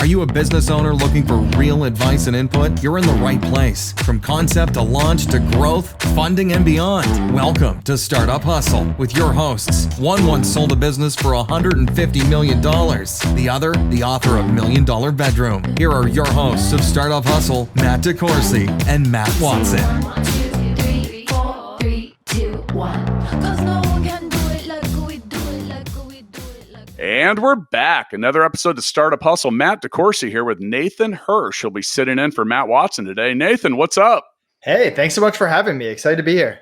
Are you a business owner looking for real advice and input? You're in the right place. From concept to launch to growth, funding, and beyond. Welcome to Startup Hustle with your hosts. One once sold a business for $150 million. The other, the author of $1 Million Bedroom. Here are your hosts of Startup Hustle, Matt Decoursey and Matt Watson. 1, 2, 3, 4, 3, 2, 1. 'Cause no one can do it like we do it, like we do it, like. And we're back. Another episode of Startup Hustle. Matt Decoursey here with Nathan Hirsch. He'll be sitting in for Matt Watson today. Nathan, what's up? Hey, thanks so much for having me. Excited to be here.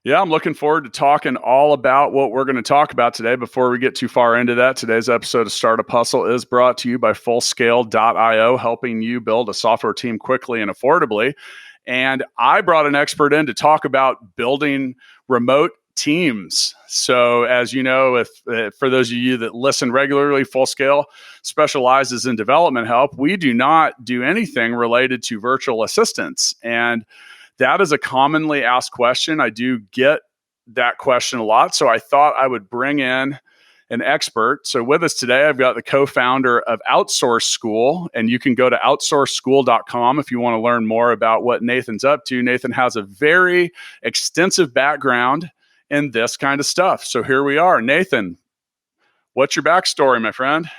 Yeah, I'm looking forward to talking all about what we're going to talk about today. Before we get too far into that, today's episode of Startup Hustle is brought to you by Fullscale.io, helping you build a software team quickly and affordably. And I brought an expert in to talk about building remote teams. So as you know, if for those of you that listen regularly, Fullscale specializes in development help. We do not do anything related to virtual assistants. And that is a commonly asked question. I do get that question a lot. So I thought I would bring in an expert. So with us today, I've got the co-founder of Outsource School, and you can go to outsourceschool.com if you want to learn more about what Nathan's up to. Nathan has a very extensive background in this kind of stuff. So here we are. Nathan, what's your backstory, my friend?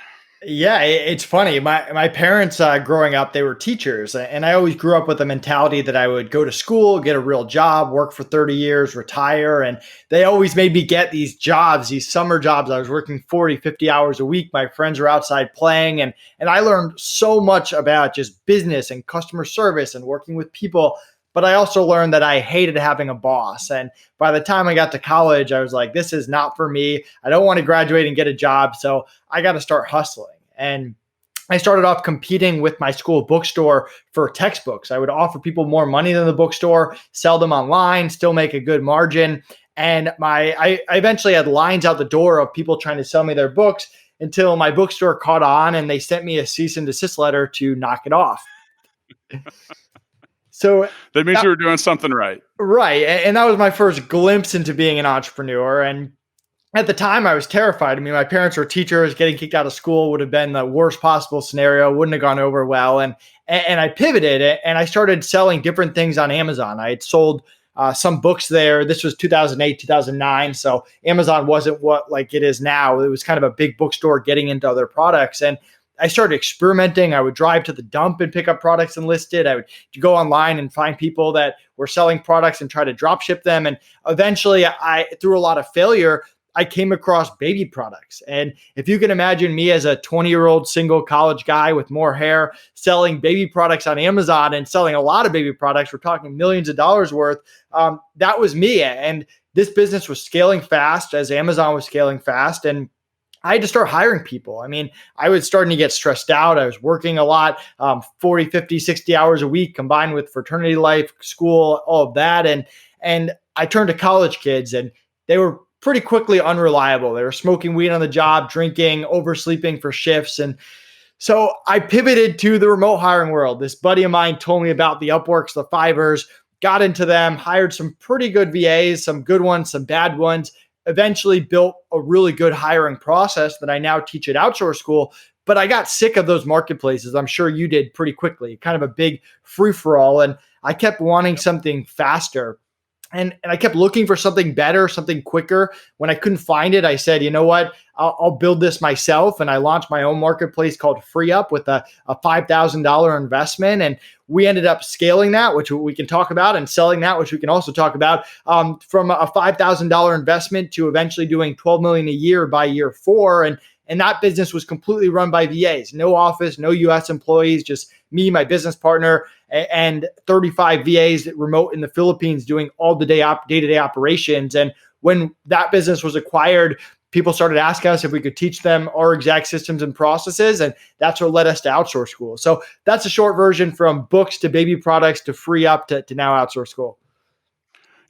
Yeah, it's funny. My parents, growing up, they were teachers, and I always grew up with the mentality that I would go to school, get a real job, work for 30 years, retire. And they always made me get these jobs, these summer jobs. I was working 40, 50 hours a week. My friends were outside playing, and I learned so much about just business and customer service and working with people. But I also learned that I hated having a boss. And by the time I got to college, I was like, this is not for me. I don't want to graduate and get a job. So I got to start hustling. And I started off competing with my school bookstore for textbooks. I would offer people more money than the bookstore, sell them online, still make a good margin. And I eventually had lines out the door of people trying to sell me their books until my bookstore caught on and they sent me a cease and desist letter to knock it off. So that means you were doing something right. Right. And that was my first glimpse into being an entrepreneur. And at the time, I was terrified. I mean, my parents were teachers. Getting kicked out of school would have been the worst possible scenario. Wouldn't have gone over well. And I pivoted and I started selling different things on Amazon. I had sold some books there. This was 2008, 2009. So Amazon wasn't what like it is now. It was kind of a big bookstore getting into other products. And I started experimenting. I would drive to the dump and pick up products and list it. I would go online and find people that were selling products and try to drop ship them. And eventually, through a lot of failure, I came across baby products. And if you can imagine me as a 20-year-old single college guy with more hair selling baby products on Amazon and selling a lot of baby products, we're talking millions of dollars worth. That was me. And this business was scaling fast as Amazon was scaling fast. And I had to start hiring people. I mean, I was starting to get stressed out. I was working a lot, 40, 50, 60 hours a week combined with fraternity life, school, all of that. And I turned to college kids and they were pretty quickly unreliable. They were smoking weed on the job, drinking, oversleeping for shifts. And so I pivoted to the remote hiring world. This buddy of mine told me about the Upworks, the Fivers, got into them, hired some pretty good VAs, some good ones, some bad ones, eventually built a really good hiring process that I now teach at Outsource School. But I got sick of those marketplaces. I'm sure you did pretty quickly, kind of a big free-for-all. And I kept wanting something faster. And I kept looking for something better, something quicker. When I couldn't find it, I said, you know what, I'll build this myself. And I launched my own marketplace called FreeUp with a $5,000 investment. And we ended up scaling that, which we can talk about, and selling that, which we can also talk about, from a $5,000 investment to eventually doing $12 million a year by year 4. And that business was completely run by VAs, no office, no US employees, just me, my business partner, and 35 VAs remote in the Philippines doing all the day-to-day operations. And when that business was acquired, people started asking us if we could teach them our exact systems and processes. And that's what led us to Outsource School. So that's a short version from books to baby products to FreeUp to now Outsource School.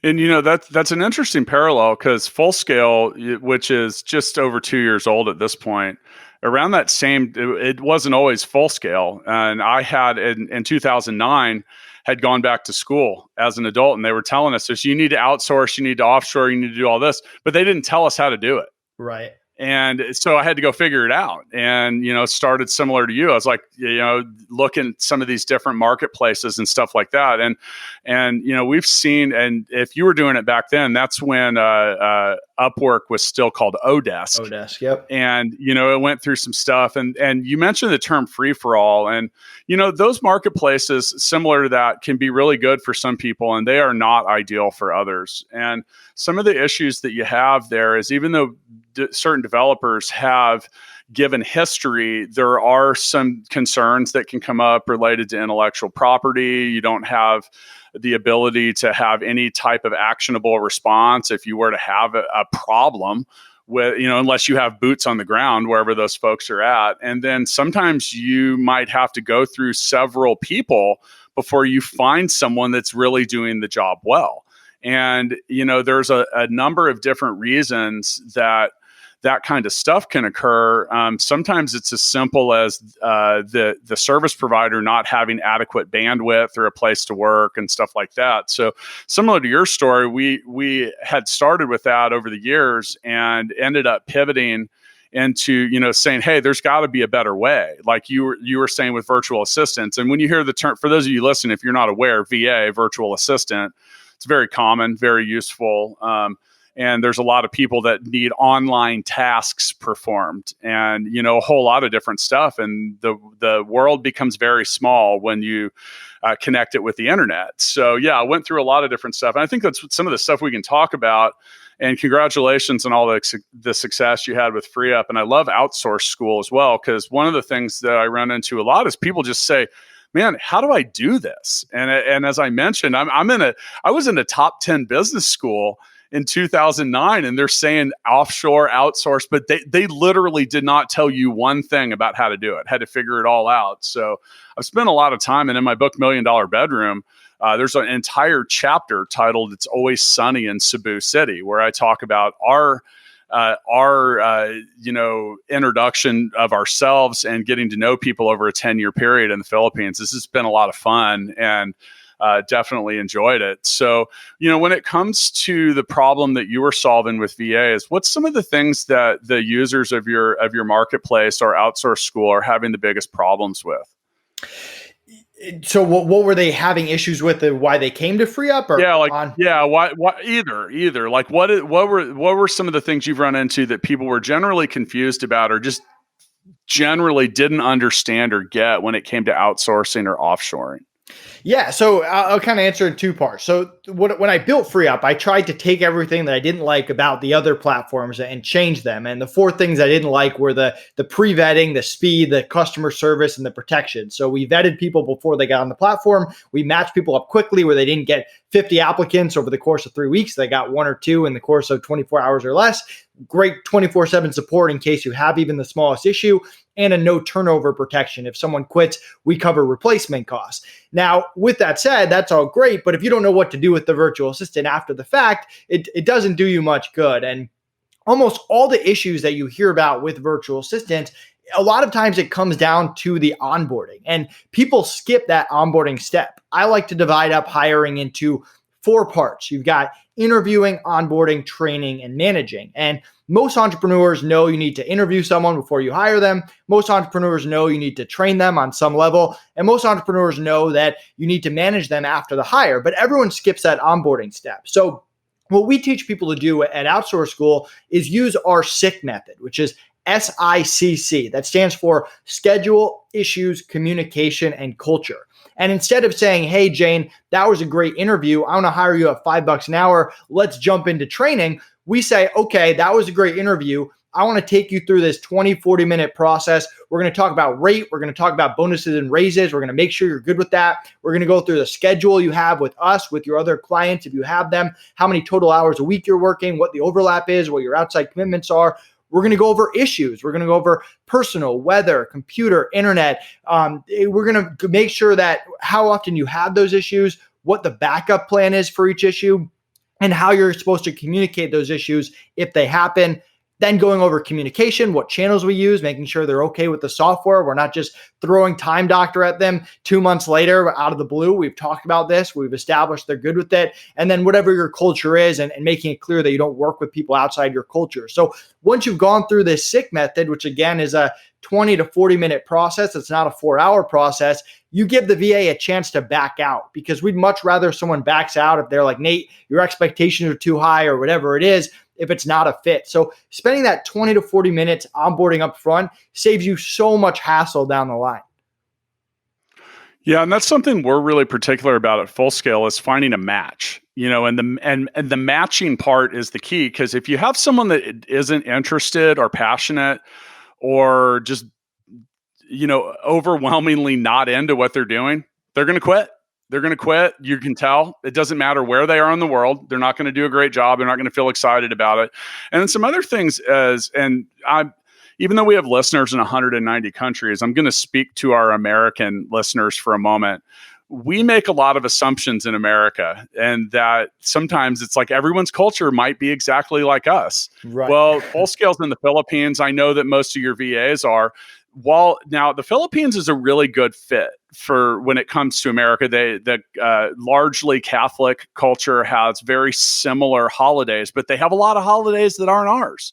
And you know, that's an interesting parallel because Fullscale, which is just over 2 years old at this point, around that same, it wasn't always Fullscale. And I had in 2009 had gone back to school as an adult, and they were telling us, you need to outsource, you need to offshore, you need to do all this, but they didn't tell us how to do it. Right. And so I had to go figure it out, and, started similar to you. I was like, looking at some of these different marketplaces and stuff like that. And we've seen, and if you were doing it back then, that's when Upwork was still called Odesk. Odesk, yep. And, it went through some stuff, and you mentioned the term free for all, and, those marketplaces similar to that can be really good for some people, and they are not ideal for others. And some of the issues that you have there is, even though certain developers have given history, there are some concerns that can come up related to intellectual property. You don't have the ability to have any type of actionable response if you were to have a problem with, unless you have boots on the ground wherever those folks are at. And then sometimes you might have to go through several people before you find someone that's really doing the job well. And, there's a number of different reasons that kind of stuff can occur. Sometimes it's as simple as the service provider not having adequate bandwidth or a place to work and stuff like that. So similar to your story, we had started with that over the years and ended up pivoting into, saying, hey, there's got to be a better way. Like you were saying with virtual assistants. And when you hear the term, for those of you listening, if you're not aware, VA, virtual assistant, it's very common, very useful. And there's a lot of people that need online tasks performed, and, a whole lot of different stuff. And the world becomes very small when you connect it with the internet. So yeah, I went through a lot of different stuff. And I think that's some of the stuff we can talk about. And congratulations on all the success you had with FreeUp. And I love Outsource School as well, because one of the things that I run into a lot is people just say, man, how do I do this? And as I mentioned, I was in a top 10 business school in 2009, and they're saying offshore, outsource, but they literally did not tell you one thing about how to do it, had to figure it all out. So I've spent a lot of time, and in my book, $1 Million Bedroom, there's an entire chapter titled "It's Always Sunny in Cebu City," where I talk about our introduction of ourselves and getting to know people over a 10-year period in the Philippines. This has been a lot of fun, and definitely enjoyed it. So, when it comes to the problem that you were solving with VAs, what's some of the things that the users of your marketplace or outsource school are having the biggest problems with? So what were they having issues with, and why they came to FreeUp? Or why either. Like what were some of the things you've run into that people were generally confused about, or just generally didn't understand or get when it came to outsourcing or offshoring? Yeah, so I'll kind of answer in two parts. So when I built FreeUp, I tried to take everything that I didn't like about the other platforms and change them. And the four things I didn't like were the pre-vetting, the speed, the customer service, and the protection. So we vetted people before they got on the platform. We matched people up quickly where they didn't get 50 applicants over the course of 3 weeks. They got 1 or 2 in the course of 24 hours or less. Great 24/7 support in case you have even the smallest issue, and a no turnover protection. If someone quits, we cover replacement costs. Now, with that said, that's all great, but if you don't know what to do with the virtual assistant after the fact, it doesn't do you much good. And almost all the issues that you hear about with virtual assistants, a lot of times it comes down to the onboarding, and people skip that onboarding step. I like to divide up hiring into 4 parts. You've got interviewing, onboarding, training, and managing. And most entrepreneurs know you need to interview someone before you hire them. Most entrepreneurs know you need to train them on some level. And most entrepreneurs know that you need to manage them after the hire, but everyone skips that onboarding step. So what we teach people to do at Outsource School is use our SICK method, which is SICC. That stands for Schedule, Issues, Communication, and Culture. And instead of saying, hey, Jane, that was a great interview, I want to hire you at $5 an hour, let's jump into training, we say, okay, that was a great interview. I want to take you through this 40-minute process. We're going to talk about rate. We're going to talk about bonuses and raises. We're going to make sure you're good with that. We're going to go through the schedule you have with us, with your other clients, if you have them, how many total hours a week you're working, what the overlap is, what your outside commitments are. We're going to go over issues. We're going to go over personal, weather, computer, internet. We're going to make sure that how often you have those issues, what the backup plan is for each issue, and how you're supposed to communicate those issues if they happen. Then going over communication, what channels we use, making sure they're okay with the software. We're not just throwing Time Doctor at them 2 months later out of the blue. We've talked about this. We've established they're good with it. And then whatever your culture is, and making it clear that you don't work with people outside your culture. So once you've gone through this SICK method, which again is a 20 to 40 minute process, it's not a 4-hour process, you give the VA a chance to back out, because we'd much rather someone backs out if they're like, Nate, your expectations are too high or whatever it is, if it's not a fit. So spending that 20 to 40 minutes onboarding up front saves you so much hassle down the line. Yeah, and that's something we're really particular about at Full Scale, is finding a match. And the matching part is the key, because if you have someone that isn't interested or passionate or just overwhelmingly not into what they're doing, they're going to quit. They're going to quit. You can tell. It doesn't matter where they are in the world. They're not going to do a great job. They're not going to feel excited about it. And then some other things even though we have listeners in 190 countries, I'm going to speak to our American listeners for a moment. We make a lot of assumptions in America, and that sometimes it's like everyone's culture might be exactly like us. Right. Well, Full Scale's in the Philippines. I know that most of your VAs are. While now the Philippines is a really good fit for when it comes to America, the largely Catholic culture has very similar holidays, but they have a lot of holidays that aren't ours.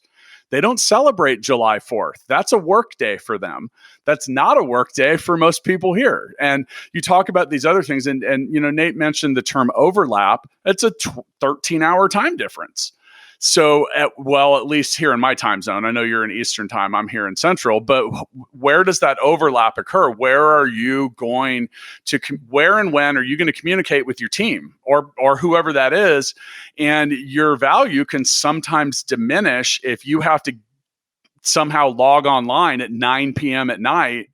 They don't celebrate July 4th. That's a work day for them. That's not a work day for most people here. And you talk about these other things, and Nate mentioned the term overlap. It's a 13-hour time difference. So, at least here in my time zone, I know you're in Eastern time, I'm here in Central, but where does that overlap occur? Where are you going to, where and when are you going to communicate with your team or whoever that is? And your value can sometimes diminish if you have to somehow log online at 9 p.m. at night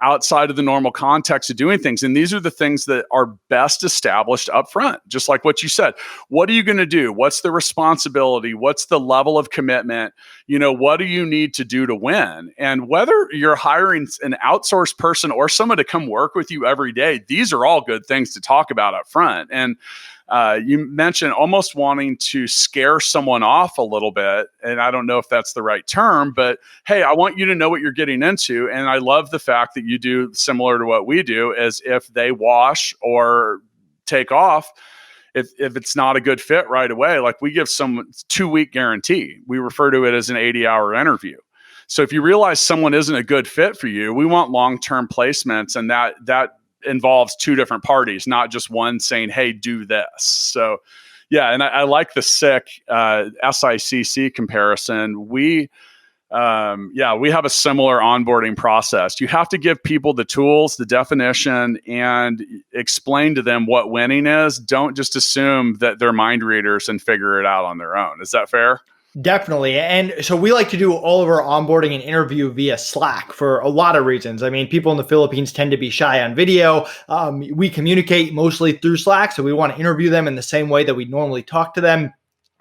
outside of the normal context of doing things. And these are the things that are best established up front, just like what you said. What are you going to do? What's the responsibility? What's the level of commitment? What do you need to do to win? And whether you're hiring an outsourced person or someone to come work with you every day, these are all good things to talk about up front. And you mentioned almost wanting to scare someone off a little bit. And I don't know if that's the right term, but hey, I want you to know what you're getting into. And I love the fact that you do similar to what we do, as if they wash or take off, if it's not a good fit right away, like we give someone 2-week guarantee. We refer to it as an 80-hour interview. So if you realize someone isn't a good fit for you, we want long-term placements, and that involves two different parties, not just one saying, hey, do this. So yeah, and I like the SICC comparison. We have a similar onboarding process. You have to give people the tools, the definition, and explain to them what winning is. Don't just assume that they're mind readers and figure it out on their own. Is that fair? Definitely. And so we like to do all of our onboarding and interview via Slack for a lot of reasons. I mean, people in the Philippines tend to be shy on video. We communicate mostly through Slack, so we want to interview them in the same way that we normally talk to them.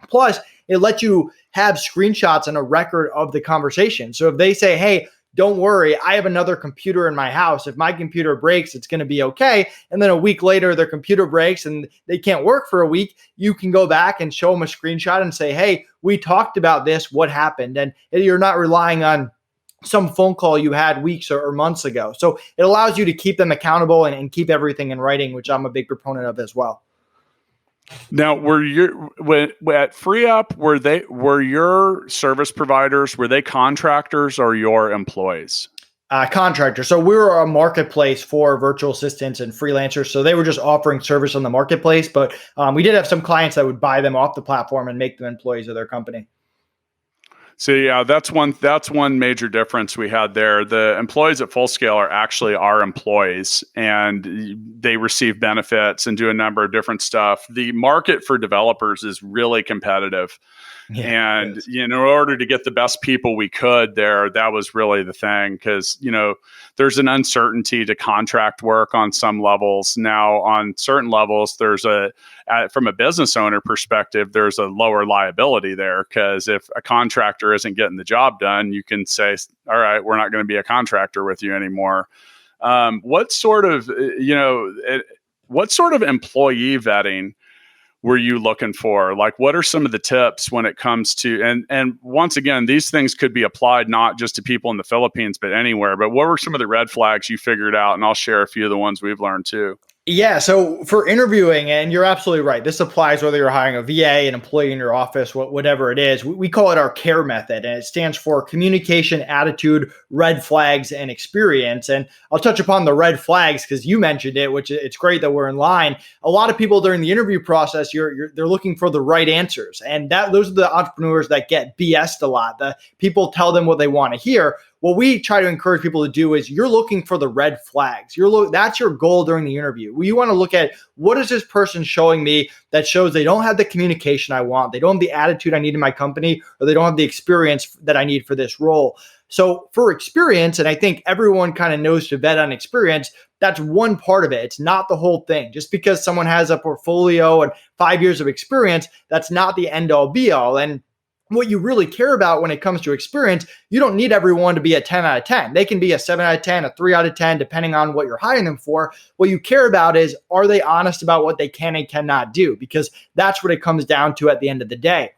Plus, it lets you have screenshots and a record of the conversation. So if they say, hey, don't worry, I have another computer in my house. If my computer breaks, it's going to be okay. And then a week later, their computer breaks and they can't work for a week. You can go back and show them a screenshot and say, hey, we talked about this. What happened? And you're not relying on some phone call you had weeks or months ago. So it allows you to keep them accountable and keep everything in writing, which I'm a big proponent of as well. Now, at FreeUp, were your service providers, were they contractors or your employees? Contractor. So we were a marketplace for virtual assistants and freelancers. So they were just offering service on the marketplace, but we did have some clients that would buy them off the platform and make them employees of their company. So yeah, that's one major difference we had there. The employees at Full Scale are actually our employees, and they receive benefits and do a number of different stuff. The market for developers is really competitive. Yeah, and in order to get the best people we could there, that was really the thing, because there's an uncertainty to contract work on some levels. Now, on certain levels, there's from a business owner perspective, there's a lower liability there, because if a contractor isn't getting the job done, you can say, all right, we're not going to be a contractor with you anymore. What sort of employee vetting were you looking for? Like, what are some of the tips when it comes to, and once again, these things could be applied not just to people in the Philippines, but anywhere. But what were some of the red flags you figured out? And I'll share a few of the ones we've learned too. Yeah. So for interviewing, and you're absolutely right, this applies whether you're hiring a VA, an employee in your office, whatever it is. We call it our CARE method, and it stands for communication, attitude, red flags, and experience. And I'll touch upon the red flags because you mentioned it, which it's great that we're in line. A lot of people during the interview process, they're looking for the right answers, and those are the entrepreneurs that get BS'd a lot. The people tell them what they want to hear. What we try to encourage people to do is you're looking for the red flags. That's your goal during the interview. You want to look at, what is this person showing me that shows they don't have the communication I want, they don't have the attitude I need in my company, or they don't have the experience that I need for this role. So for experience, and I think everyone kind of knows to vet on experience, that's one part of it. It's not the whole thing. Just because someone has a portfolio and 5 years of experience, that's not the end all be all. And what you really care about when it comes to experience, you don't need everyone to be a 10 out of 10. They can be a 7 out of 10, a 3 out of 10, depending on what you're hiring them for. What you care about is, are they honest about what they can and cannot do? Because that's what it comes down to at the end of the day.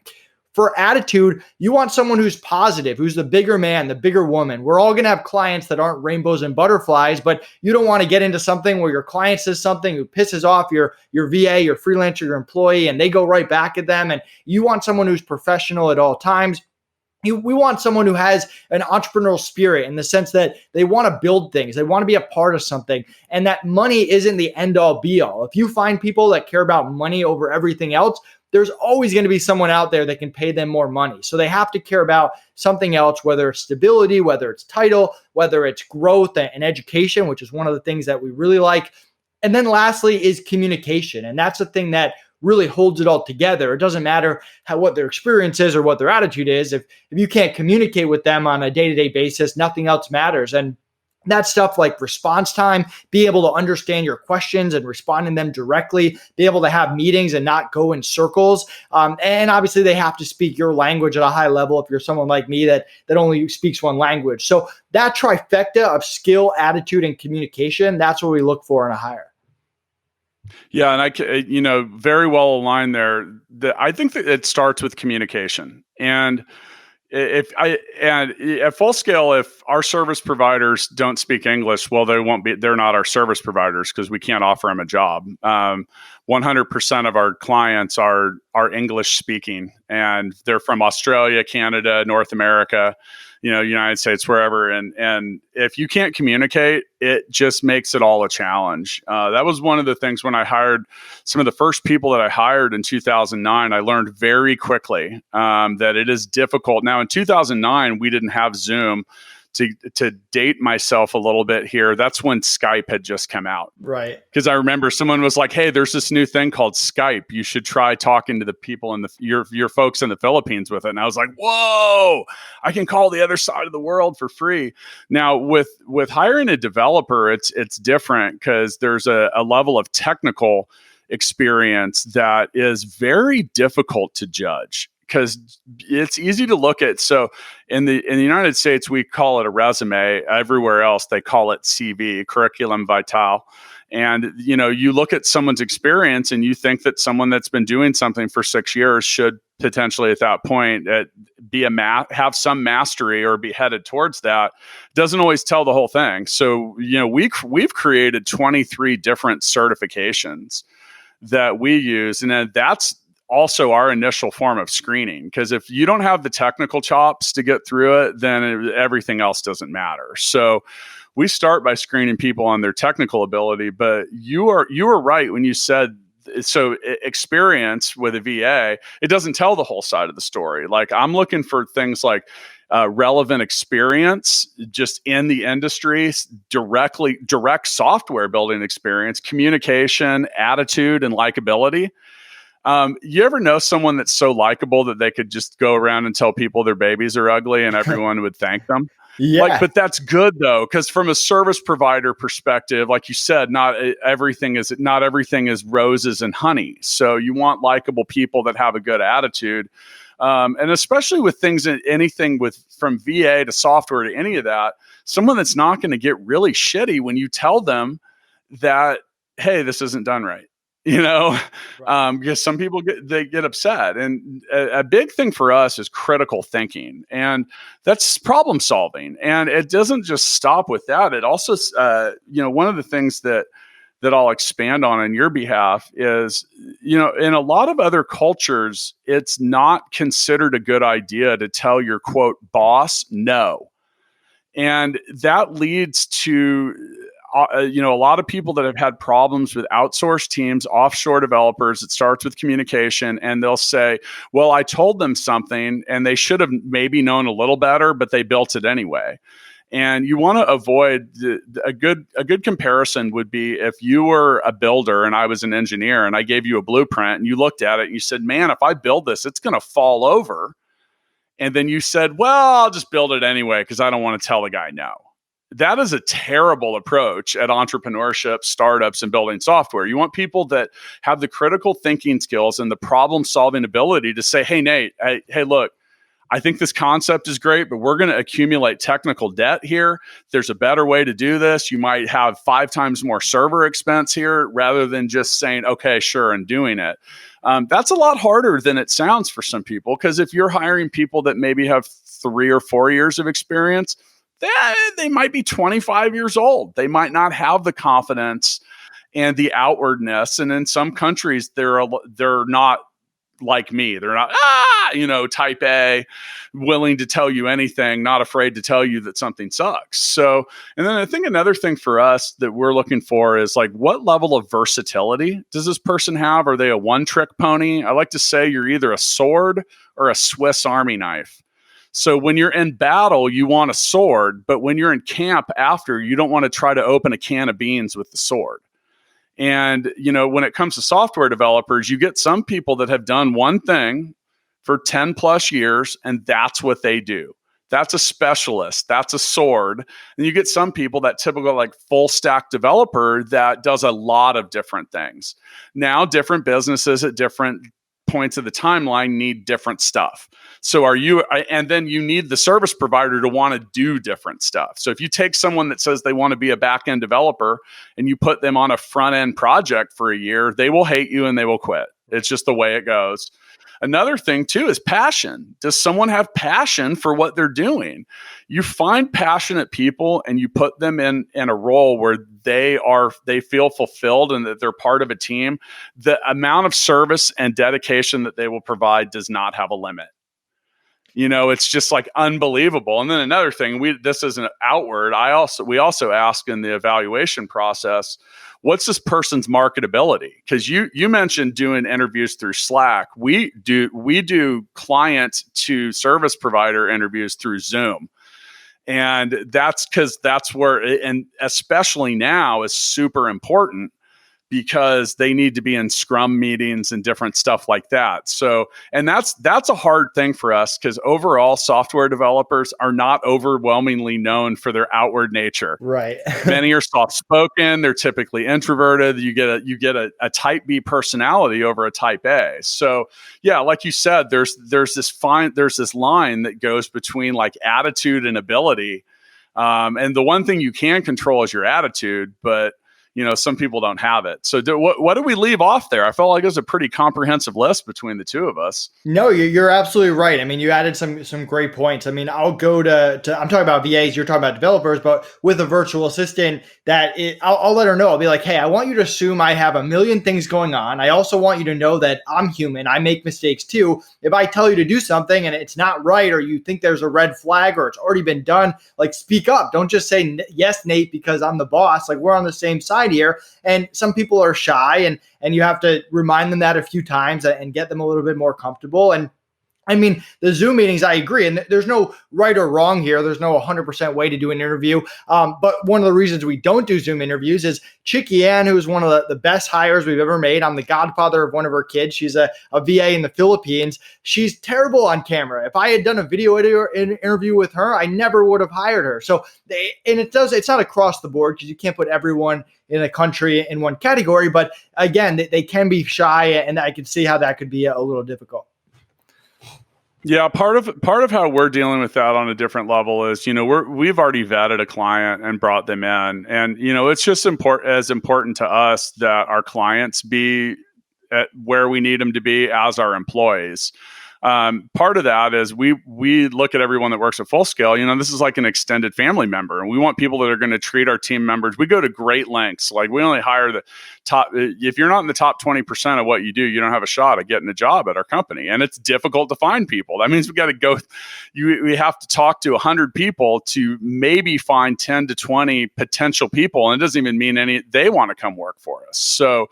For attitude, you want someone who's positive, who's the bigger man, the bigger woman. We're all going to have clients that aren't rainbows and butterflies, but you don't want to get into something where your client says something who pisses off your VA, your freelancer, your employee, and they go right back at them. And you want someone who's professional at all times. We want someone who has an entrepreneurial spirit in the sense that they want to build things. They want to be a part of something, and that money isn't the end all be all. If you find people that care about money over everything else, there's always going to be someone out there that can pay them more money. So they have to care about something else, whether it's stability, whether it's title, whether it's growth and education, which is one of the things that we really like. And then lastly is communication. And that's the thing that really holds it all together. It doesn't matter what their experience is or what their attitude is. If you can't communicate with them on a day-to-day basis, nothing else matters. And that's stuff like response time, be able to understand your questions and respond to them directly, be able to have meetings and not go in circles. And obviously they have to speak your language at a high level if you're someone like me that only speaks one language. So that trifecta of skill, attitude, and communication, that's what we look for in a hire. Yeah, and very well aligned there. I think that it starts with communication. And at full scale, if our service providers don't speak English, well, they're not our service providers because we can't offer them a job. 100% of our clients are English speaking, and they're from Australia, Canada, North America, United States, wherever. And if you can't communicate, it just makes it all a challenge. That was one of the things when I hired some of the first people that I hired in 2009, I learned very quickly that it is difficult. Now in 2009, we didn't have Zoom. To date myself a little bit here, that's when Skype had just come out. Right. Because I remember someone was like, hey, there's this new thing called Skype. You should try talking to the people in your folks in the Philippines with it. And I was like, whoa, I can call the other side of the world for free. Now with hiring a developer, it's different because there's a level of technical experience that is very difficult to judge. Because it's easy to look at. So in the United States, we call it a resume. Everywhere else, they call it CV, curriculum vitae. And you look at someone's experience, and you think that someone that's been doing something for 6 years should potentially, at that point, have some mastery or be headed towards that. Doesn't always tell the whole thing. So we've created 23 different certifications that we use, and that's also our initial form of screening, because if you don't have the technical chops to get through it, then everything else doesn't matter. So we start by screening people on their technical ability, but you were right when you said, so experience with a VA, it doesn't tell the whole side of the story. Like, I'm looking for things like relevant experience just in the industry, direct software building experience, communication, attitude, and likability. You ever know someone that's so likable that they could just go around and tell people their babies are ugly and everyone would thank them? Yeah. But that's good though, because from a service provider perspective, like you said, not everything is roses and honey. So you want likable people that have a good attitude. And especially with anything from VA to software to any of that, someone that's not going to get really shitty when you tell them that, hey, this isn't done right. because some people get upset. And a big thing for us is critical thinking, and that's problem solving. And it doesn't just stop with that. It also, one of the things that I'll expand on your behalf is, in a lot of other cultures, it's not considered a good idea to tell your quote boss no. And that leads to a lot of people that have had problems with outsourced teams, offshore developers. It starts with communication, and they'll say, well, I told them something and they should have maybe known a little better, but they built it anyway. And you want to avoid a good comparison would be if you were a builder and I was an engineer and I gave you a blueprint and you looked at it and you said, man, if I build this, it's going to fall over. And then you said, well, I'll just build it anyway because I don't want to tell the guy no. That is a terrible approach at entrepreneurship, startups, and building software. You want people that have the critical thinking skills and the problem solving ability to say, hey, Nate, hey, look, I think this concept is great, but we're going to accumulate technical debt here. There's a better way to do this. You might have 5 times more server expense here rather than just saying, okay, sure, and doing it. That's a lot harder than it sounds for some people, because if you're hiring people that maybe have 3 or 4 years of experience, they might be 25 years old. They might not have the confidence and the outwardness. And in some countries, they're not like me. They're not, type A, willing to tell you anything, not afraid to tell you that something sucks. So, and then I think another thing for us that we're looking for is like, what level of versatility does this person have? Are they a one-trick pony? I like to say you're either a sword or a Swiss Army knife. So when you're in battle, you want a sword, but when you're in camp after, you don't want to try to open a can of beans with the sword. And, when it comes to software developers, you get some people that have done one thing for 10 plus years, and that's what they do. That's a specialist. That's a sword. And you get some people, that typical like full stack developer that does a lot of different things. Now, different businesses at different points of the timeline need different stuff. So and then you need the service provider to want to do different stuff. So if you take someone that says they want to be a back-end developer and you put them on a front-end project for a year, they will hate you and they will quit. It's just the way it goes. Another thing too is passion. Does someone have passion for what they're doing? You find passionate people and you put them in a role where they feel fulfilled and that they're part of a team. The amount of service and dedication that they will provide does not have a limit. It's just like unbelievable. And then another thing, this isn't outward. We also ask in the evaluation process, what's this person's marketability? Because you mentioned doing interviews through Slack. We do client to service provider interviews through Zoom. And that's because that's where, and especially now, is super important, because they need to be in Scrum meetings and different stuff like that. So, and that's a hard thing for us, because overall software developers are not overwhelmingly known for their outward nature. Right. Many are soft-spoken. They're typically introverted. You get a type B personality over a type A. So yeah, like you said, there's this line that goes between like attitude and ability. And the one thing you can control is your attitude, but some people don't have it. So what do we leave off there? I felt like it was a pretty comprehensive list between the two of us. No, you're absolutely right. I mean, you added some great points. I mean, I'll go to I'm talking about VAs, you're talking about developers, but with a virtual assistant, I'll let her know. I'll be like, hey, I want you to assume I have a million things going on. I also want you to know that I'm human. I make mistakes too. If I tell you to do something and it's not right, or you think there's a red flag or it's already been done, like, speak up. Don't just say yes, Nate, because I'm the boss. Like, we're on the same side here. And some people are shy, and you have to remind them that a few times and get them a little bit more comfortable. And I mean, the Zoom meetings, I agree. And there's no right or wrong here. There's no 100% way to do an interview. But one of the reasons we don't do Zoom interviews is Chicky Ann, who is one of the best hires we've ever made. I'm the godfather of one of her kids. She's a VA in the Philippines. She's terrible on camera. If I had done a video interview with her, I never would have hired her. So, it's not across the board, because you can't put everyone in a country in one category. But again, they can be shy, and I can see how that could be a little difficult. Yeah, part of how we're dealing with that on a different level is, we've already vetted a client and brought them in, and it's just important to us that our clients be at where we need them to be as our employees. Part of that is we look at everyone that works at Full Scale. This is like an extended family member, and we want people that are going to treat our team members. We go to great lengths. Like, we only hire the top. If you're not in the top 20% of what you do, you don't have a shot at getting a job at our company. And it's difficult to find people. That means we got to go. We have to talk to 100 people to maybe find 10 to 20 potential people, and it doesn't even mean they want to come work for us. So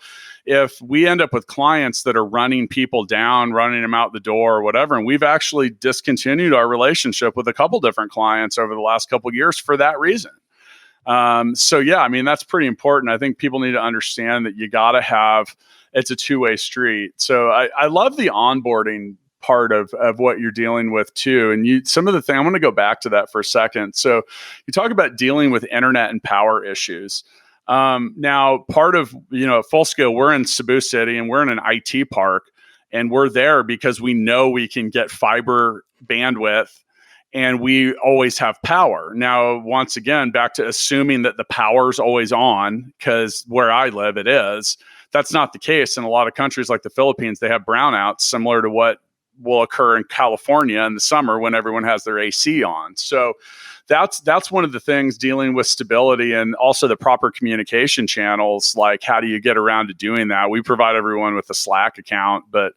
if we end up with clients that are running people down, running them out the door or whatever, and we've actually discontinued our relationship with a couple different clients over the last couple of years for that reason. So yeah, I mean, that's pretty important. I think people need to understand that you got to have, it's a two-way street. So I love the onboarding part of what you're dealing with too. And some of the thing, I'm going to go back to that for a second. So you talk about dealing with internet and power issues. Now, part of, at Full Scale, we're in Cebu City and we're in an IT park, and we're there because we know we can get fiber bandwidth and we always have power. Now, once again, back to assuming that the power's always on, because where I live, it is. That's not the case. In a lot of countries like the Philippines, they have brownouts similar to what will occur in California in the summer when everyone has their AC on. So that's one of the things, dealing with stability and also the proper communication channels. Like, how do you get around to doing that? We provide everyone with a Slack account, but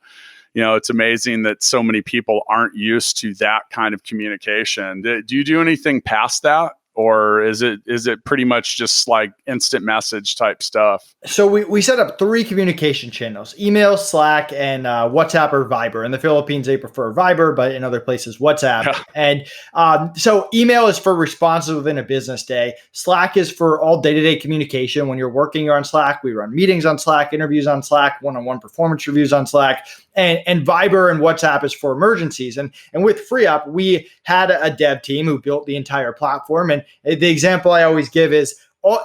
it's amazing that so many people aren't used to that kind of communication. Do you do anything past that? Or is it pretty much just like instant message type stuff? So we set up 3 communication channels: email, Slack, and WhatsApp or Viber. In the Philippines, they prefer Viber, but in other places, WhatsApp. Yeah. And so email is for responses within a business day. Slack is for all day-to-day communication. When you're working, you're on Slack. We run meetings on Slack, interviews on Slack, one-on-one performance reviews on Slack. And Viber and WhatsApp is for emergencies. And with FreeUp, we had a dev team who built the entire platform. And the example I always give is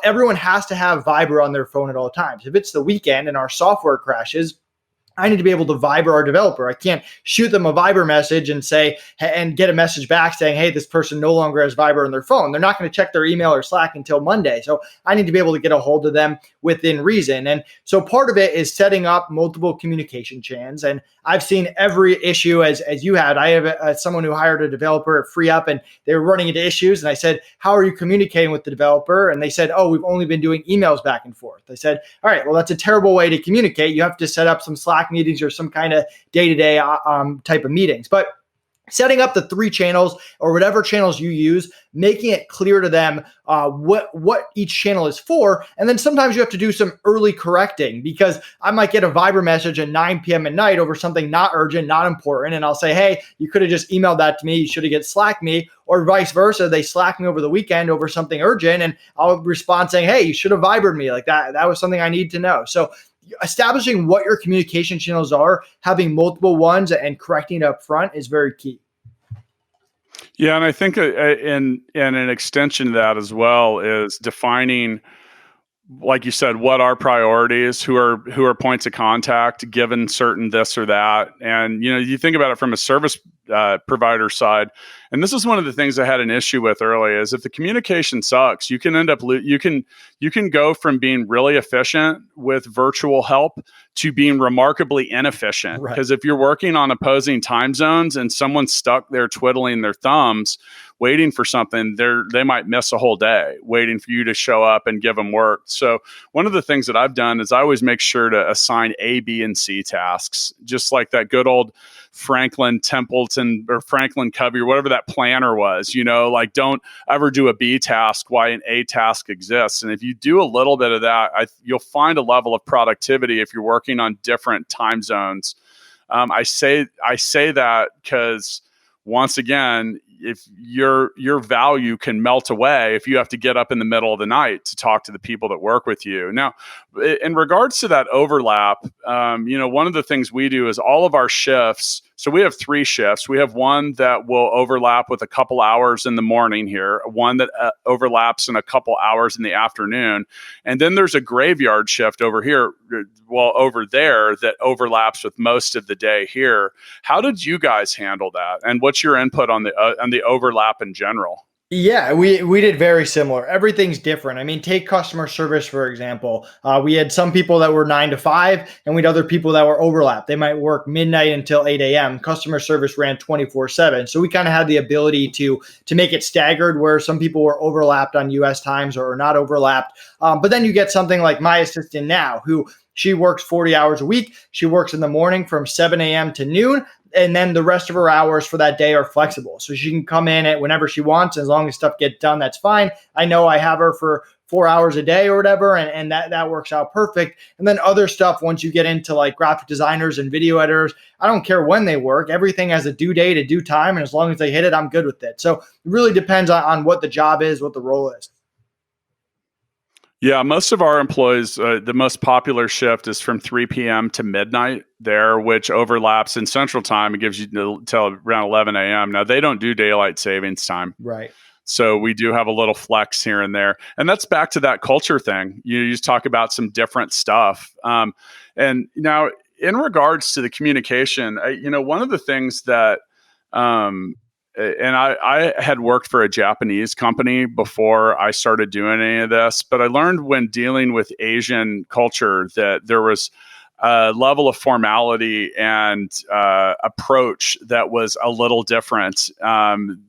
everyone has to have Viber on their phone at all times. If it's the weekend and our software crashes, I need to be able to Viber our developer. I can't shoot them a Viber message and get a message back saying, hey, this person no longer has Viber on their phone. They're not going to check their email or Slack until Monday. So I need to be able to get a hold of them within reason. And so part of it is setting up multiple communication channels. And I've seen every issue as you had. I have someone who hired a developer at FreeUp, and they were running into issues. And I said, how are you communicating with the developer? And they said, oh, we've only been doing emails back and forth. I said, all right, well, that's a terrible way to communicate. You have to set up some Slack meetings or some kind of day-to-day type of meetings. But setting up the 3 channels or whatever channels you use, making it clear to them what each channel is for. And then sometimes you have to do some early correcting, because I might get a Viber message at 9 p.m. at night over something not urgent, not important. And I'll say, hey, you could have just emailed that to me. You should have get Slack me, or vice versa. They Slack me over the weekend over something urgent, and I'll respond saying, hey, you should have Vibered me. Like that was something I need to know. So establishing what your communication channels are, having multiple ones, and correcting it up front is very key. Yeah, and I think in an extension to that as well is defining, like you said, what are priorities, who are points of contact given certain this or that. And you think about it from a service provider side, and this is one of the things I had an issue with early, is if the communication sucks, you can end up you can go from being really efficient with virtual help to being remarkably inefficient. Because if you're working on opposing time zones and someone's stuck there twiddling their thumbs waiting for something, they might miss a whole day waiting for you to show up and give them work. So one of the things that I've done is I always make sure to assign A, B, and C tasks, just like that good old Franklin Templeton or Franklin Covey or whatever that planner was. Like, don't ever do a B task while an A task exists. And if you do a little bit of that, you'll find a level of productivity if you're working on different time zones. I say that because once again, if your value can melt away if you have to get up in the middle of the night to talk to the people that work with you. Now, in regards to that overlap, one of the things we do is all of our shifts. So we have 3 shifts. We have one that will overlap with a couple hours in the morning here, one that overlaps in a couple hours in the afternoon. And then there's a graveyard shift over here, over there, that overlaps with most of the day here. How did you guys handle that? And what's your input on the overlap in general? Yeah, we did very similar. Everything's different. I mean, take customer service, for example. We had some people that were 9 to 5, and we had other people that were overlapped. They might work midnight until 8 a.m. Customer service ran 24/7. So we kind of had the ability to make it staggered, where some people were overlapped on US times or not overlapped. But then you get something like my assistant now, who she works 40 hours a week. She works in the morning from 7 a.m. to noon. And then the rest of her hours for that day are flexible. So she can come in at whenever she wants. As long as stuff gets done, that's fine. I know I have her for 4 hours a day or whatever, and that works out perfect. And then other stuff, once you get into like graphic designers and video editors, I don't care when they work. Everything has a due date, a due time. And as long as they hit it, I'm good with it. So it really depends on what the job is, what the role is. Yeah, most of our employees, the most popular shift is from 3 p.m. to midnight there, which overlaps in Central Time. It gives you till around 11 a.m. Now, they don't do daylight savings time. Right. So we do have a little flex here and there. And that's back to that culture thing. You just talk about some different stuff. And now, in regards to the communication, one of the things that and I had worked for a Japanese company before I started doing any of this, but I learned when dealing with Asian culture that there was a level of formality and approach that was a little different.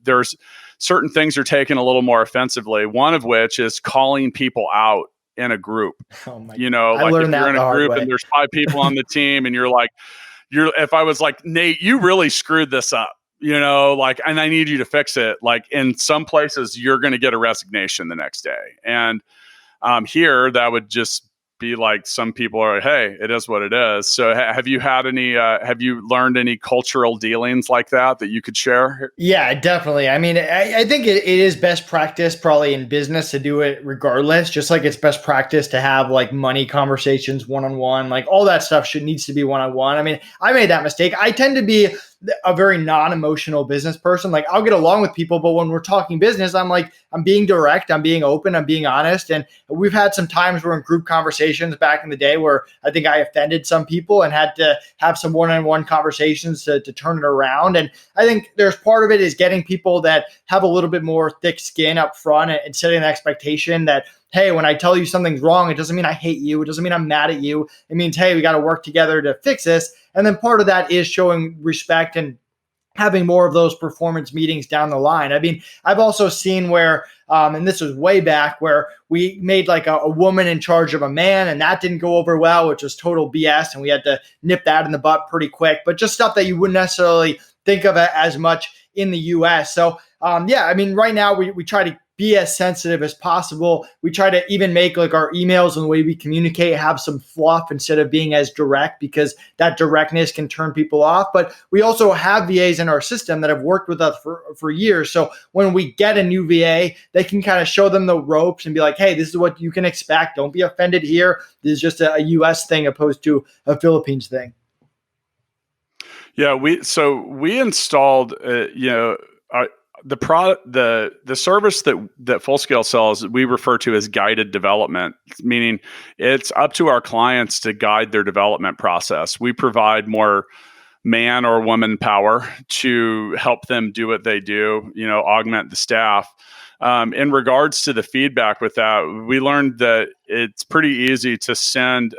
There's certain things are taken a little more offensively, one of which is calling people out in a group. Oh my like if you're in a group and there's 5 people on the team and if I was like, Nate, you really screwed this up. And I need you to fix it. Like in some places, you're going to get a resignation the next day. And here, that would just be like, some people are, hey, it is what it is. So have you learned any cultural dealings like that you could share? Yeah, definitely. I mean, I think it is best practice probably in business to do it regardless, just like it's best practice to have like money conversations one-on-one, like all that stuff needs to be one-on-one. I mean, I made that mistake. I tend to be a very non-emotional business person. Like I'll get along with people, but when we're talking business, I'm being direct, I'm being open, I'm being honest. And we've had some times where in group conversations back in the day where I think I offended some people and had to have some one-on-one conversations to turn it around. And I think there's part of it is getting people that have a little bit more thick skin up front and setting an expectation that, hey, when I tell you something's wrong, it doesn't mean I hate you. It doesn't mean I'm mad at you. It means, hey, we got to work together to fix this. And then part of that is showing respect and having more of those performance meetings down the line. I mean, I've also seen where, and this was way back, where we made like a woman in charge of a man, and that didn't go over well, which was total BS. And we had to nip that in the butt pretty quick, but just stuff that you wouldn't necessarily think of it as much in the US. So I mean, right now we try to be as sensitive as possible. We try to even make like our emails and the way we communicate have some fluff instead of being as direct, because that directness can turn people off. But we also have VAs in our system that have worked with us for years. So when we get a new VA, they can kind of show them the ropes and be like, hey, this is what you can expect. Don't be offended here. This is just a US thing opposed to a Philippines thing. Yeah, we installed, the product, the service that Full Scale sells, we refer to as guided development, meaning it's up to our clients to guide their development process. We provide more man or woman power to help them do what they do, augment the staff. In regards to the feedback with that, we learned that it's pretty easy to send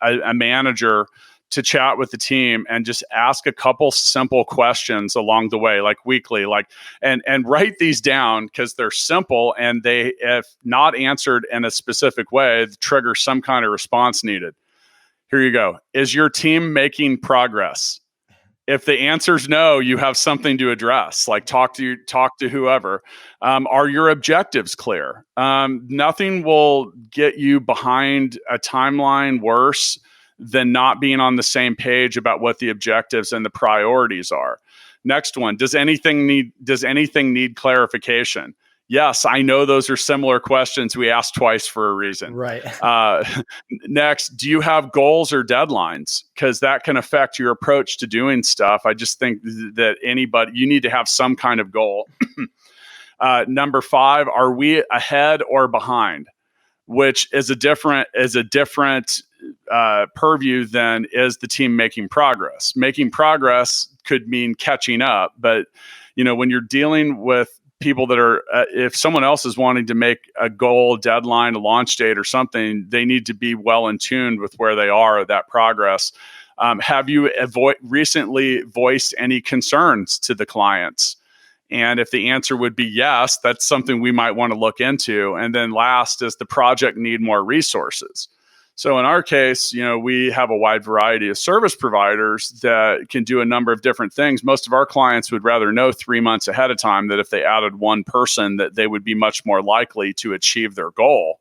a manager to chat with the team and just ask a couple simple questions along the way, like weekly, and write these down because they're simple, and they, if not answered in a specific way, trigger some kind of response needed. Here you go. Is your team making progress? If the answer's no, you have something to address, like talk to whoever. Are your objectives clear? Nothing will get you behind a timeline worse than not being on the same page about what the objectives and the priorities are. Next one, does anything need clarification? Yes, I know those are similar questions we asked twice for a reason. Right. Next, do you have goals or deadlines? Because that can affect your approach to doing stuff. I just think that you need to have some kind of goal. Number 5, are we ahead or behind? Which is a different purview than is the team making progress. Making progress could mean catching up, but when you're dealing with people that are, if someone else is wanting to make a goal, deadline, a launch date or something, they need to be well in tune with where they are at that progress. Have you recently voiced any concerns to the clients? And if the answer would be yes, that's something we might want to look into. And then last, does the project need more resources? So in our case, we have a wide variety of service providers that can do a number of different things. Most of our clients would rather know 3 months ahead of time that if they added one person, that they would be much more likely to achieve their goal.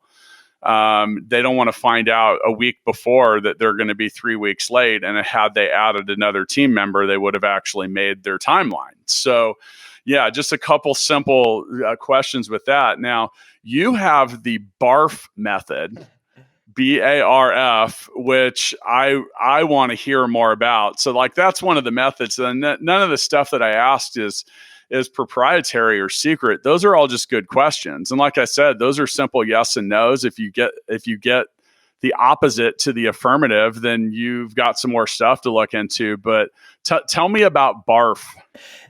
They don't want to find out a week before that they're going to be 3 weeks late. And had they added another team member, they would have actually made their timeline. So yeah, just a couple simple questions with that. Now, you have the BARF method. BARF, which I want to hear more about. So that's one of the methods. And none of the stuff that I asked is proprietary or secret. Those are all just good questions. And like I said, those are simple yes and no's. If you get the opposite to the affirmative, then you've got some more stuff to look into. But tell me about BARF.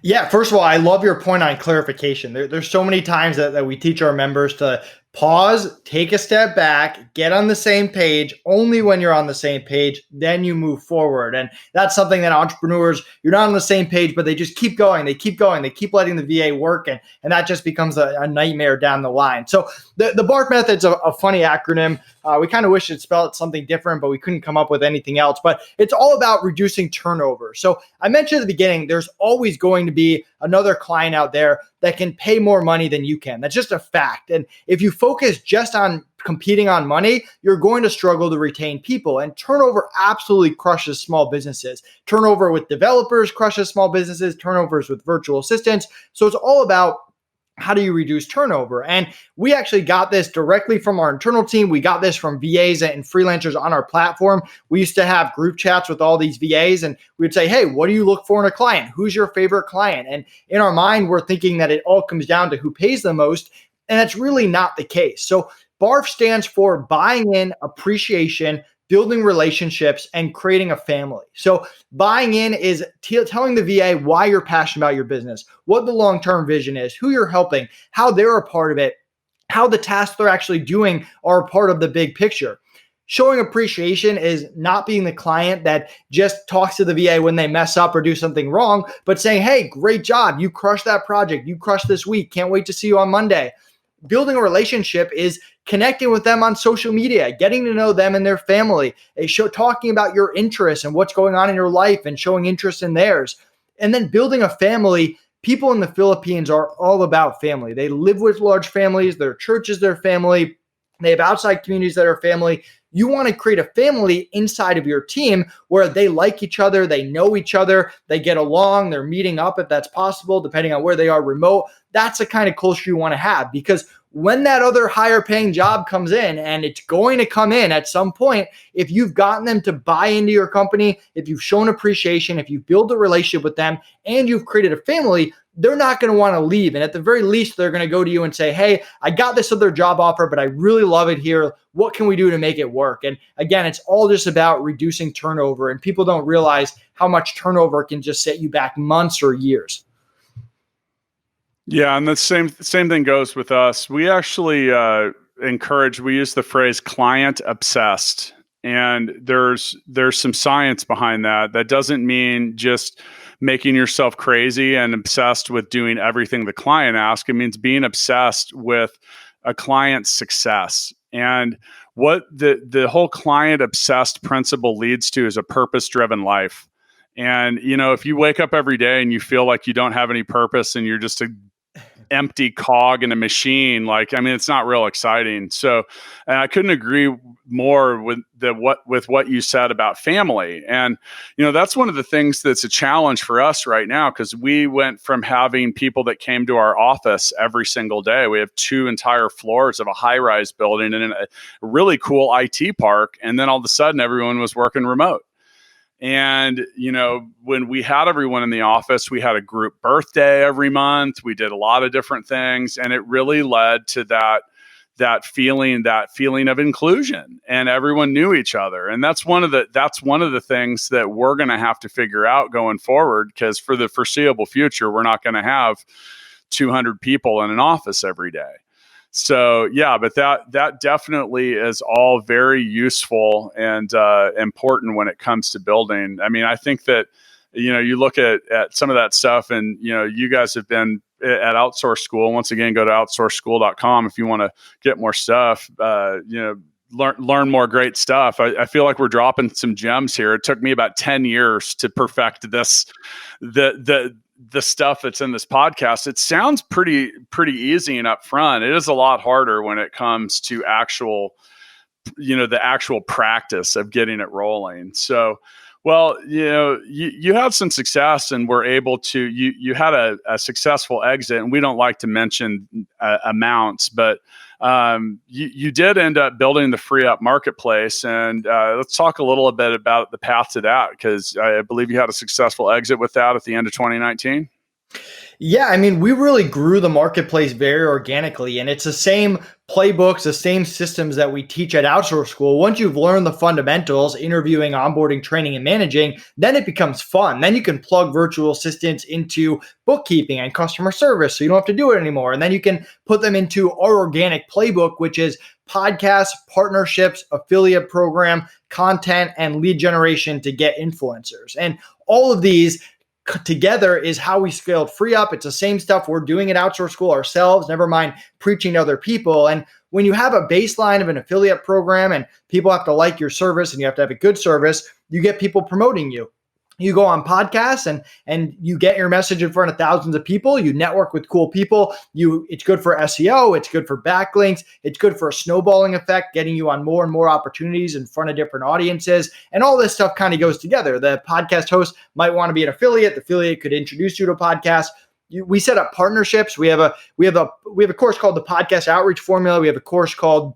Yeah, first of all, I love your point on clarification. There's so many times that we teach our members to pause, take a step back, get on the same page. Only when you're on the same page, then you move forward. And that's something that entrepreneurs, you're not on the same page, but they just keep going. They keep going. They keep letting the VA work. And that just becomes a nightmare down the line. So the BARF method's a funny acronym. We kind of wish it spelled something different, but we couldn't come up with anything else. But it's all about reducing turnover. So I mentioned at the beginning, there's always going to be another client out there that can pay more money than you can. That's just a fact. And if you focus just on competing on money, you're going to struggle to retain people. And turnover absolutely crushes small businesses. Turnover with developers crushes small businesses, turnovers with virtual assistants. So it's all about how do you reduce turnover? And we actually got this directly from our internal team. We got this from VAs and freelancers on our platform. We used to have group chats with all these VAs and we'd say, hey, what do you look for in a client? Who's your favorite client? And in our mind, we're thinking that it all comes down to who pays the most. And that's really not the case. So BARF stands for buying in, appreciation, building relationships, and creating a family. So buying in is telling the VA why you're passionate about your business, what the long-term vision is, who you're helping, how they're a part of it, how the tasks they're actually doing are a part of the big picture. Showing appreciation is not being the client that just talks to the VA when they mess up or do something wrong, but saying, hey, great job. You crushed that project. You crushed this week. Can't wait to see you on Monday. Building a relationship is connecting with them on social media, getting to know them and their family, talking about your interests and what's going on in your life and showing interest in theirs. And then building a family. People in the Philippines are all about family. They live with large families. Their church is their family. They have outside communities that are family. You want to create a family inside of your team where they like each other, they know each other, they get along, they're meeting up if that's possible, depending on where they are remote. That's the kind of culture you want to have, because when that other higher paying job comes in, and it's going to come in at some point, if you've gotten them to buy into your company, if you've shown appreciation, if you build a relationship with them and you've created a family, they're not going to want to leave. And at the very least, they're going to go to you and say, hey, I got this other job offer, but I really love it here. What can we do to make it work? And again, it's all just about reducing turnover. And people don't realize how much turnover can just set you back months or years. Yeah, and the same thing goes with us. We actually we use the phrase client obsessed. And there's some science behind that. That doesn't mean just making yourself crazy and obsessed with doing everything the client asks. It means being obsessed with a client's success. And what the whole client obsessed principle leads to is a purpose-driven life. And, if you wake up every day and you feel like you don't have any purpose and you're just a empty cog in a machine. Like, I mean, it's not real exciting. So, and I couldn't agree more with what you said about family. And, that's one of the things that's a challenge for us right now, because we went from having people that came to our office every single day. We have 2 entire floors of a high-rise building and a really cool IT park. And then all of a sudden, everyone was working remote. And, when we had everyone in the office, we had a group birthday every month. We did a lot of different things, and it really led to that feeling of inclusion, and everyone knew each other. And that's one of the things that we're going to have to figure out going forward, because for the foreseeable future, we're not going to have 200 people in an office every day. So yeah, but that definitely is all very useful and important when it comes to building. I mean, I think that, you look at some of that stuff, and, you guys have been at Outsource School. Once again, go to outsourceschool.com if you want to get more stuff, learn more great stuff. I feel like we're dropping some gems here. It took me about 10 years to perfect the stuff that's in this podcast. It sounds pretty easy and upfront. It is a lot harder when it comes to the actual practice of getting it rolling. So, well, you had some success, and were able to, you had a successful exit, and we don't like to mention amounts, but you did end up building the Free Up marketplace. And let's talk a little bit about the path to that, because I believe you had a successful exit with that at the end of 2019. Yeah, I mean, we really grew the marketplace very organically, and it's the same playbooks, the same systems that we teach at Outsource School. Once you've learned the fundamentals, interviewing, onboarding, training, and managing, then it becomes fun. Then you can plug virtual assistants into bookkeeping and customer service, so you don't have to do it anymore. And then you can put them into our organic playbook, which is podcasts, partnerships, affiliate program, content, and lead generation to get influencers. And all of these together is how we scaled Free Up. It's the same stuff we're doing at Outsource School ourselves, never mind preaching to other people. And when you have a baseline of an affiliate program, and people have to like your service, and you have to have a good service, you get people promoting you. You go on podcasts and you get your message in front of thousands of people. You network with cool people. It's good for SEO. It's good for backlinks. It's good for a snowballing effect, getting you on more and more opportunities in front of different audiences. And all this stuff kind of goes together. The podcast host might want to be an affiliate. The affiliate could introduce you to a podcast. We set up partnerships. We have a course called the Podcast Outreach Formula. We have a course called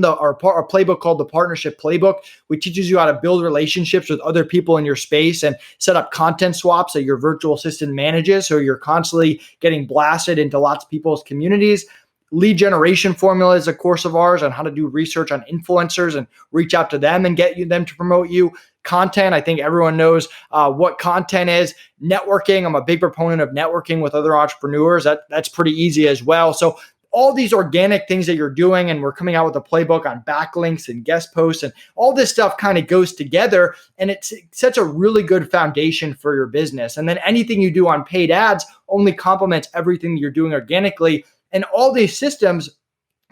our playbook called the Partnership Playbook, which teaches you how to build relationships with other people in your space and set up content swaps that your virtual assistant manages, so you're constantly getting blasted into lots of people's communities. Lead Generation Formula is a course of ours on how to do research on influencers and reach out to them and get them to promote you. Content, I think everyone knows what content is. Networking, I'm a big proponent of networking with other entrepreneurs. That's pretty easy as well. So all these organic things that you're doing, and we're coming out with a playbook on backlinks and guest posts, and all this stuff kind of goes together, and it sets a really good foundation for your business. And then anything you do on paid ads only complements everything you're doing organically. And all these systems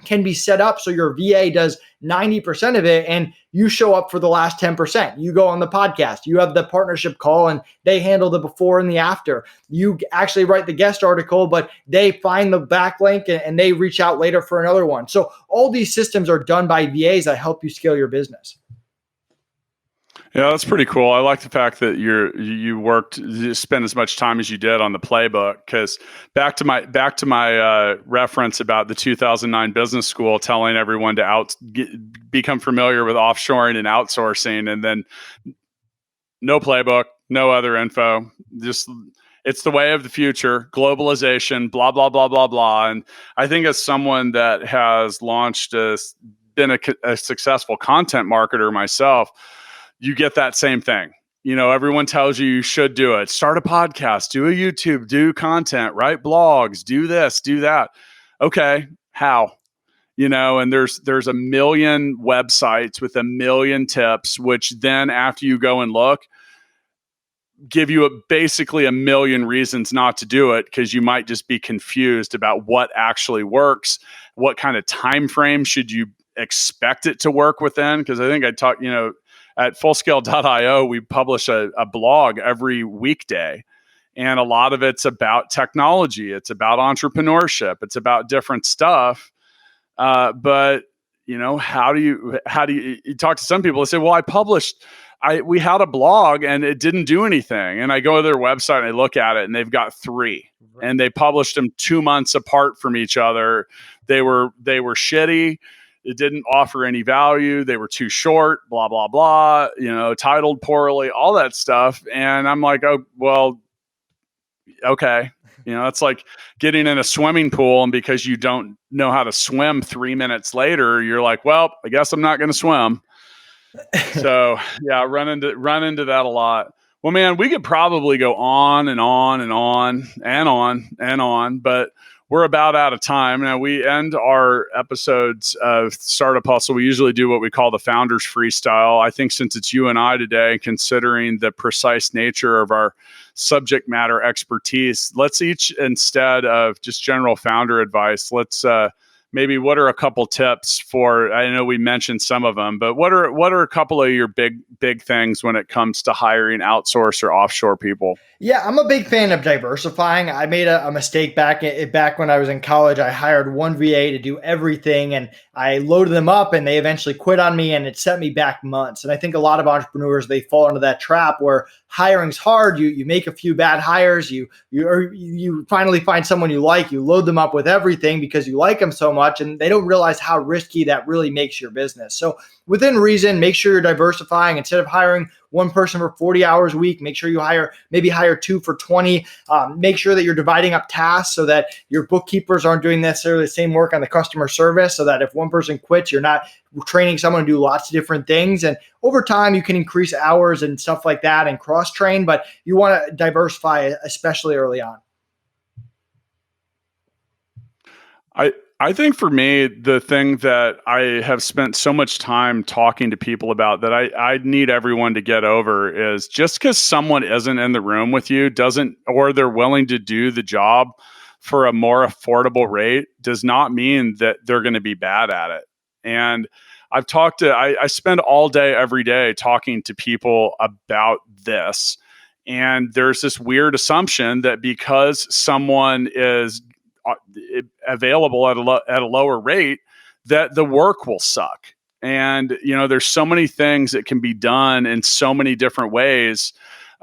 can be set up so your VA does 90% of it, and you show up for the last 10%. You go on the podcast, you have the partnership call, and they handle the before and the after. You actually write the guest article, but they find the backlink and they reach out later for another one. So all these systems are done by VAs that help you scale your business. Yeah, that's pretty cool. I like the fact that you spent as much time as you did on the playbook, because back to my reference about the 2009 business school telling everyone to become familiar with offshoring and outsourcing, and then no playbook, no other info, just it's the way of the future, globalization, blah, blah, blah, blah, blah. And I think as someone that has been a successful content marketer myself, you get that same thing. Everyone tells you should do it. Start a podcast, do a YouTube, do content, write blogs, do this, do that. Okay, how? And there's a million websites with a million tips, which then after you go and look, give you basically a million reasons not to do it, because you might just be confused about what actually works. What kind of time frame should you expect it to work within? Because I think I talked, at fullscale.io, we publish a blog every weekday. And a lot of it's about technology. It's about entrepreneurship. It's about different stuff. But how do you talk to some people and say, well, we had a blog and it didn't do anything. And I go to their website and I look at it and they've got 3 and they published them 2 months apart from each other. They were shitty. It didn't offer any value. They were too short, blah, blah, blah, titled poorly, all that stuff. And I'm like, oh, well, okay. It's like getting in a swimming pool, and because you don't know how to swim 3 minutes later, you're like, well, I guess I'm not going to swim. So yeah, run into that a lot. Well, man, we could probably go on and on and on and on and on, but we're about out of time. Now, we end our episodes of Startup Hustle. We usually do what we call the Founders Freestyle. I think since it's you and I today, considering the precise nature of our subject matter expertise, let's each, instead of just general founder advice, let's maybe what are a couple tips for, I know we mentioned some of them, but what are a couple of your big things when it comes to hiring outsource or offshore people? Yeah, I'm a big fan of diversifying. I made a mistake back when I was in college. I hired one VA to do everything, and I loaded them up, and they eventually quit on me, and it set me back months. And I think a lot of entrepreneurs, they fall into that trap where hiring's hard. You make a few bad hires. You finally find someone you like. You load them up with everything because you like them so much, and they don't realize how risky that really makes your business. So within reason, make sure you're diversifying. Instead of hiring one person for 40 hours a week, make sure you hire 2 for 20. Make sure that you're dividing up tasks so that your bookkeepers aren't doing necessarily the same work on the customer service, so that if one person quits, you're not training someone to do lots of different things. And over time, you can increase hours and stuff like that and cross-train, but you want to diversify, especially early on. I think for me, the thing that I have spent so much time talking to people about that I need everyone to get over is just because someone isn't in the room with you or they're willing to do the job for a more affordable rate does not mean that they're going to be bad at it. And I spend all day, every day talking to people about this. And there's this weird assumption that because someone is available at a lower rate, that the work will suck. And, there's so many things that can be done in so many different ways.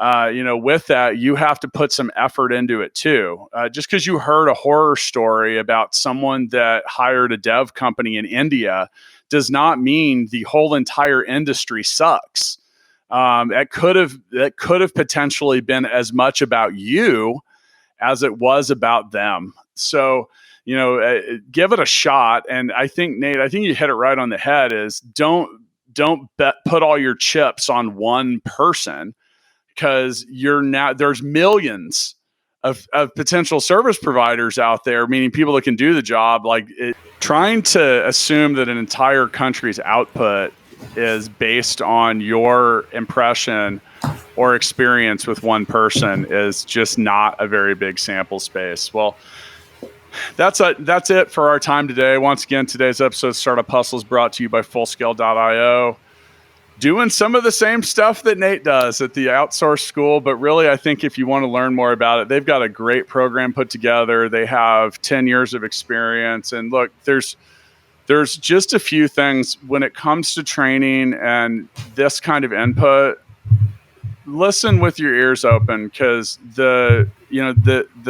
With that, you have to put some effort into it too. Just because you heard a horror story about someone that hired a dev company in India does not mean the whole entire industry sucks. That could have potentially been as much about you as it was about them. So, give it a shot. And I think, Nate, you hit it right on the head is don't put all your chips on one person, because there's millions of potential service providers out there, meaning people that can do the job. Trying to assume that an entire country's output is based on your impression or experience with one person is just not a very big sample space. Well, that's it for our time today. Once again, today's episode of Startup Hustle is brought to you by Fullscale.io. Doing some of the same stuff that Nate does at the Outsource School, but really, I think if you want to learn more about it, they've got a great program put together. They have 10 years of experience. And look, there's just a few things when it comes to training and this kind of input. Listen with your ears open, because the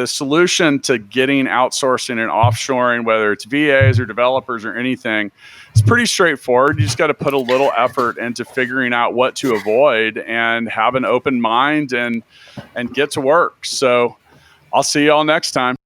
solution to getting outsourcing and offshoring, whether it's VAs or developers or anything, it's pretty straightforward. You just got to put a little effort into figuring out what to avoid and have an open mind and get to work. So I'll see y'all next time.